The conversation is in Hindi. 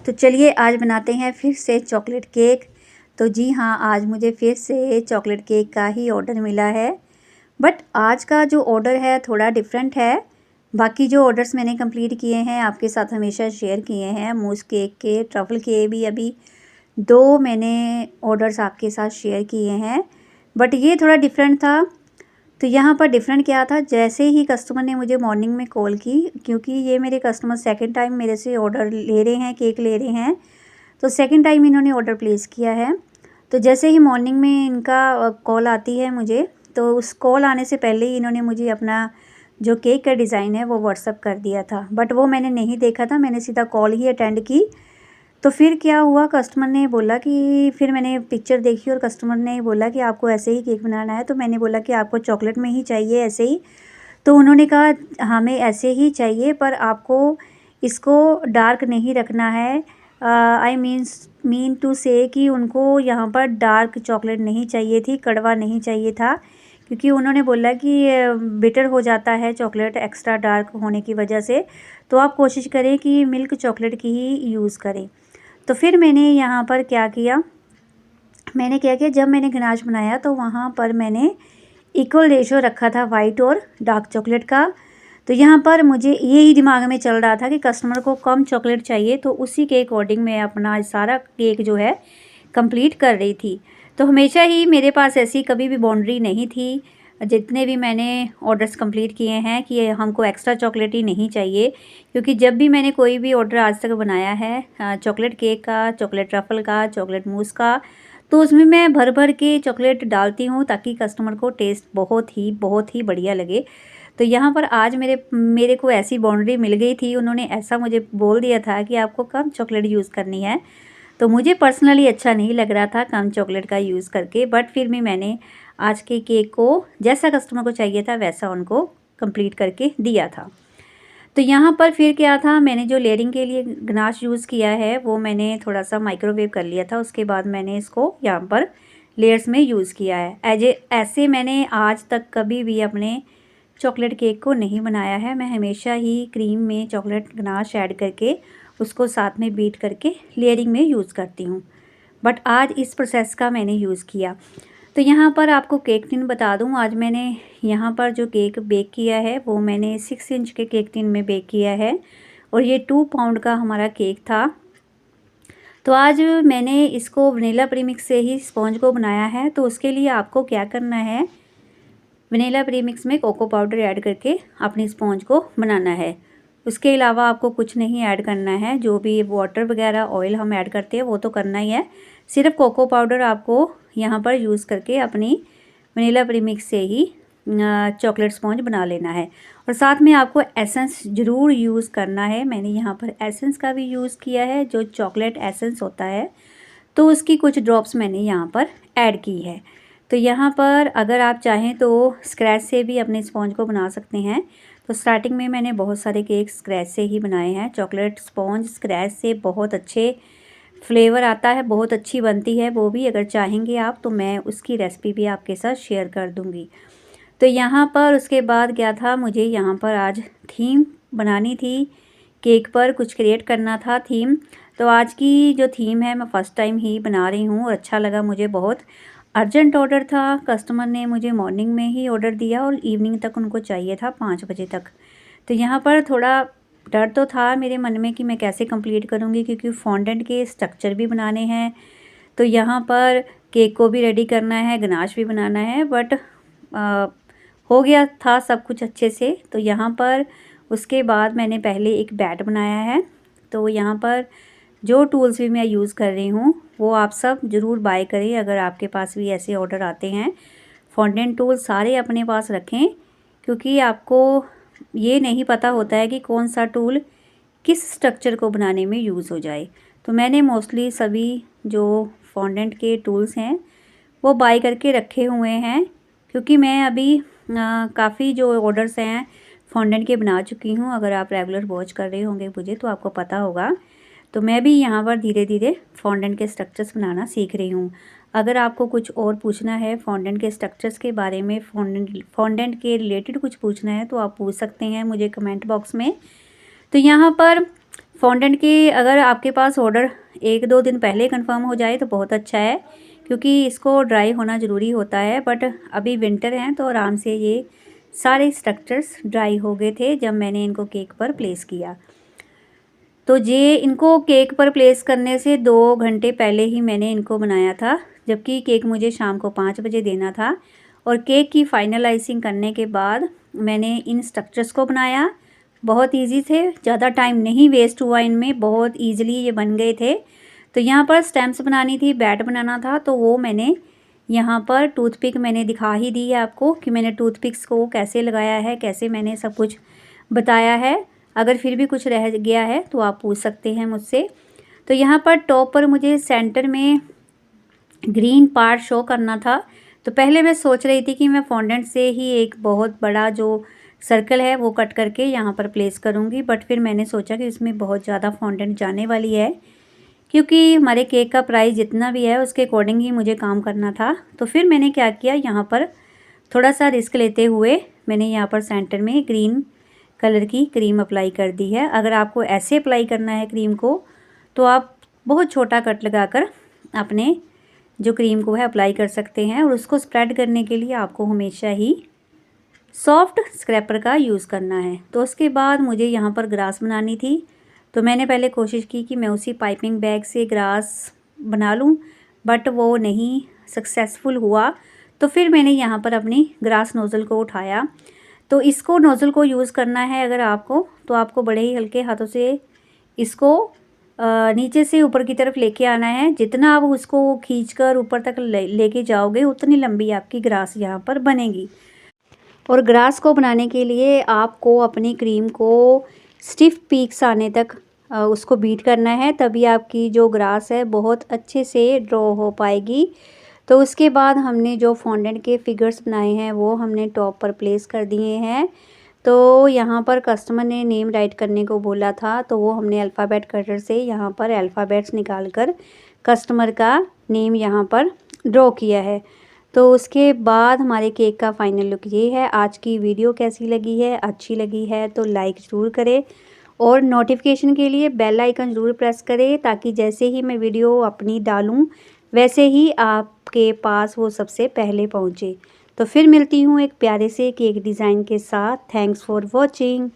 तो चलिए आज बनाते हैं फिर से चॉकलेट केक। तो जी हाँ, आज मुझे फिर से चॉकलेट केक का ही ऑर्डर मिला है। बट आज का जो ऑर्डर है थोड़ा डिफरेंट है। बाकी जो ऑर्डर्स मैंने कंप्लीट किए हैं आपके साथ हमेशा शेयर किए हैं, मूस केक के, ट्रफल के भी अभी 2 मैंने ऑर्डर्स आपके साथ शेयर किए हैं। बट ये थोड़ा डिफरेंट था। तो यहाँ पर डिफरेंट क्या था, जैसे ही कस्टमर ने मुझे मॉर्निंग में कॉल की, क्योंकि ये मेरे कस्टमर सेकंड टाइम मेरे से ऑर्डर ले रहे हैं, केक ले रहे हैं, तो सेकंड टाइम इन्होंने ऑर्डर प्लेस किया है। तो जैसे ही मॉर्निंग में इनका कॉल आती है मुझे, तो उस कॉल आने से पहले ही इन्होंने मुझे अपना जो केक का डिज़ाइन है वो व्हाट्सअप कर दिया था। बट वो मैंने नहीं देखा था, मैंने सीधा कॉल ही अटेंड की। तो फिर क्या हुआ, कस्टमर ने बोला कि फिर मैंने पिक्चर देखी और कस्टमर ने बोला कि आपको ऐसे ही केक बनाना है। तो मैंने बोला कि आपको चॉकलेट में ही चाहिए ऐसे ही। तो उन्होंने कहा हमें ऐसे ही चाहिए, पर आपको इसको डार्क नहीं रखना है। आई मीन टू से कि उनको यहाँ पर डार्क चॉकलेट नहीं चाहिए थी, कड़वा नहीं चाहिए था, क्योंकि उन्होंने बोला कि बिटर हो जाता है चॉकलेट एक्स्ट्रा डार्क होने की वजह से। तो आप कोशिश करें कि मिल्क चॉकलेट की ही यूज़ करें। तो फिर मैंने यहाँ पर क्या किया, जब मैंने गनाश बनाया तो वहाँ पर मैंने इक्वल रेशो रखा था वाइट और डार्क चॉकलेट का। तो यहाँ पर मुझे यही दिमाग में चल रहा था कि कस्टमर को कम चॉकलेट चाहिए, तो उसी के अकॉर्डिंग मैं अपना सारा केक जो है कंप्लीट कर रही थी। तो हमेशा ही मेरे पास ऐसी कभी भी बाउंड्री नहीं थी, जितने भी मैंने ऑर्डर्स कंप्लीट किए हैं, कि हमको एक्स्ट्रा चॉकलेट ही नहीं चाहिए। क्योंकि जब भी मैंने कोई भी ऑर्डर आज तक बनाया है, चॉकलेट केक का, चॉकलेट ट्रफल का, चॉकलेट मूस का, तो उसमें मैं भर भर के चॉकलेट डालती हूँ ताकि कस्टमर को टेस्ट बहुत ही बढ़िया लगे। तो यहाँ पर आज मेरे को ऐसी बाउंड्री मिल गई थी, उन्होंने ऐसा मुझे बोल दिया था कि आपको कम चॉकलेट यूज़ करनी है। तो मुझे पर्सनली अच्छा नहीं लग रहा था कम चॉकलेट का यूज़ करके, बट फिर भी मैंने आज के केक को जैसा कस्टमर को चाहिए था वैसा उनको कंप्लीट करके दिया था। तो यहाँ पर फिर क्या था, मैंने जो लेयरिंग के लिए गनाश यूज़ किया है वो मैंने थोड़ा सा माइक्रोवेव कर लिया था। उसके बाद मैंने इसको यहाँ पर लेयर्स में यूज़ किया है। ऐसे मैंने आज तक कभी भी अपने चॉकलेट केक को नहीं बनाया है। मैं हमेशा ही क्रीम में चॉकलेट गनाश ऐड करके उसको साथ में बीट करके लेयरिंग में यूज़ करती हूँ, बट आज इस प्रोसेस का मैंने यूज़ किया। तो यहाँ पर आपको केक टिन बता दूँ, आज मैंने यहाँ पर जो केक बेक किया है वो मैंने 6 इंच के केक टिन में बेक किया है, और ये 2 पाउंड का हमारा केक था। तो आज मैंने इसको वनीला प्रीमिक्स से ही स्पॉन्ज को बनाया है। तो उसके लिए आपको क्या करना है, वनीला प्रीमिक्स में कोको पाउडर ऐड करके अपनी स्पॉन्ज को बनाना है। उसके अलावा आपको कुछ नहीं ऐड करना है। जो भी वाटर वगैरह ऑयल हम ऐड करते हैं वो तो करना ही है, सिर्फ कोको पाउडर आपको यहाँ पर यूज़ करके अपनी वनीला प्रीमिक्स से ही चॉकलेट स्पॉन्ज बना लेना है। और साथ में आपको एसेंस ज़रूर यूज़ करना है। मैंने यहाँ पर एसेंस का भी यूज़ किया है, जो चॉकलेट एसेंस होता है, तो उसकी कुछ ड्रॉप्स मैंने यहाँ पर ऐड की है। तो यहाँ पर अगर आप चाहें तो स्क्रैच से भी अपने स्पॉन्ज को बना सकते हैं। तो स्टार्टिंग में मैंने बहुत सारे केक स्क्रैच से ही बनाए हैं। चॉकलेट स्पॉन्ज स्क्रैच से बहुत अच्छे फ्लेवर आता है, बहुत अच्छी बनती है वो भी। अगर चाहेंगे आप तो मैं उसकी रेसिपी भी आपके साथ शेयर कर दूँगी। तो यहाँ पर उसके बाद क्या था, मुझे यहाँ पर आज थीम बनानी थी, केक पर कुछ क्रिएट करना था थीम। तो आज की जो थीम है मैं फ़र्स्ट टाइम ही बना रही हूँ और अच्छा लगा मुझे बहुत। अर्जेंट ऑर्डर था, कस्टमर ने मुझे मॉर्निंग में ही ऑर्डर दिया और इवनिंग तक उनको चाहिए था 5 बजे तक। तो यहाँ पर थोड़ा डर तो था मेरे मन में कि मैं कैसे कंप्लीट करूँगी, क्योंकि फॉन्डेंट के स्ट्रक्चर भी बनाने हैं, तो यहाँ पर केक को भी रेडी करना है, गनाश भी बनाना है। बट हो गया था सब कुछ अच्छे से। तो यहाँ पर उसके बाद मैंने पहले एक बैट बनाया है। तो यहाँ पर जो टूल्स भी मैं यूज़ कर रही हूँ वो आप सब ज़रूर बाय करें, अगर आपके पास भी ऐसे ऑर्डर आते हैं। फॉन्डेंट टूल सारे अपने पास रखें, क्योंकि आपको ये नहीं पता होता है कि कौन सा टूल किस स्ट्रक्चर को बनाने में यूज़ हो जाए। तो मैंने मोस्टली सभी जो फॉन्डेंट के टूल्स हैं वो बाय करके रखे हुए हैं, क्योंकि मैं अभी काफ़ी जो ऑर्डर्स हैं फॉन्डेंट के बना चुकी हूँ। अगर आप रेगुलर वॉच कर रहे होंगे मुझे तो आपको पता होगा। तो मैं भी यहाँ पर धीरे धीरे फॉन्डेंट के स्ट्रक्चर्स बनाना सीख रही हूँ। अगर आपको कुछ और पूछना है फॉन्डेंट के स्ट्रक्चर्स के बारे में, फॉन्डेंट के रिलेटेड कुछ पूछना है तो आप पूछ सकते हैं मुझे कमेंट बॉक्स में। तो यहाँ पर फॉन्डेंट की अगर आपके पास ऑर्डर 1-2 दिन पहले कंफर्म हो जाए तो बहुत अच्छा है, क्योंकि इसको ड्राई होना ज़रूरी होता है। बट अभी विंटर हैं तो आराम से ये सारे स्ट्रक्चर्स ड्राई हो गए थे जब मैंने इनको केक पर प्लेस किया। तो ये इनको केक पर प्लेस करने से 2 घंटे पहले ही मैंने इनको बनाया था, जबकि केक मुझे शाम को 5 बजे देना था। और केक की फाइनलाइजिंग करने के बाद मैंने इन स्ट्रक्चर्स को बनाया। बहुत इजी थे, ज़्यादा टाइम नहीं वेस्ट हुआ इनमें, बहुत इजीली ये बन गए थे। तो यहाँ पर स्टेम्स बनानी थी, बैट बनाना था, तो वो मैंने यहाँ पर टूथपिक मैंने दिखा ही दी है आपको कि मैंने टूथपिक्स को कैसे लगाया है, कैसे मैंने सब कुछ बताया है। अगर फिर भी कुछ रह गया है तो आप पूछ सकते हैं मुझसे। तो यहाँ पर टॉप पर मुझे सेंटर में ग्रीन पार्ट शो करना था। तो पहले मैं सोच रही थी कि मैं फॉन्डेंट से ही एक बहुत बड़ा जो सर्कल है वो कट करके यहाँ पर प्लेस करूँगी, बट फिर मैंने सोचा कि इसमें बहुत ज़्यादा फॉन्डेंट जाने वाली है, क्योंकि हमारे केक का प्राइस जितना भी है उसके अकॉर्डिंग ही मुझे काम करना था। तो फिर मैंने क्या किया, यहाँ पर थोड़ा सा रिस्क लेते हुए मैंने यहाँ पर सेंटर में ग्रीन कलर की क्रीम अप्लाई कर दी है। अगर आपको ऐसे अप्लाई करना है क्रीम को तो आप बहुत छोटा कट लगाकर अपने जो क्रीम को है अप्लाई कर सकते हैं। और उसको स्प्रेड करने के लिए आपको हमेशा ही सॉफ्ट स्क्रैपर का यूज़ करना है। तो उसके बाद मुझे यहाँ पर ग्रास बनानी थी, तो मैंने पहले कोशिश की कि मैं उसी पाइपिंग बैग से ग्रास बना लूँ, बट वो नहीं सक्सेसफुल हुआ। तो फिर मैंने यहाँ पर अपनी ग्रास नोज़ल को उठाया। तो इसको नोज़ल को यूज़ करना है अगर आपको, तो आपको बड़े ही हल्के हाथों से इसको नीचे से ऊपर की तरफ लेके आना है। जितना आप उसको खींचकर ऊपर तक लेके जाओगे उतनी लंबी आपकी ग्रास यहाँ पर बनेगी। और ग्रास को बनाने के लिए आपको अपनी क्रीम को स्टिफ पीक्स आने तक उसको बीट करना है, तभी आपकी जो ग्रास है बहुत अच्छे से ड्रॉ हो पाएगी। तो उसके बाद हमने जो फॉन्डेंट के फिगर्स बनाए हैं वो हमने टॉप पर प्लेस कर दिए हैं। तो यहाँ पर कस्टमर ने नेम राइट करने को बोला था, तो वो हमने अल्फ़ाबेट कटर से यहाँ पर अल्फ़ाबेट्स निकाल कर कस्टमर का नेम यहाँ पर ड्रॉ किया है। तो उसके बाद हमारे केक का फाइनल लुक ये है। आज की वीडियो कैसी लगी है, अच्छी लगी है तो लाइक ज़रूर करें और नोटिफिकेशन के लिए बेल आइकन ज़रूर प्रेस करें, ताकि जैसे ही मैं वीडियो अपनी डालूं वैसे ही आपके पास वो सबसे पहले पहुंचे। तो फिर मिलती हूँ एक प्यारे से केक डिज़ाइन के साथ। Thanks for watching.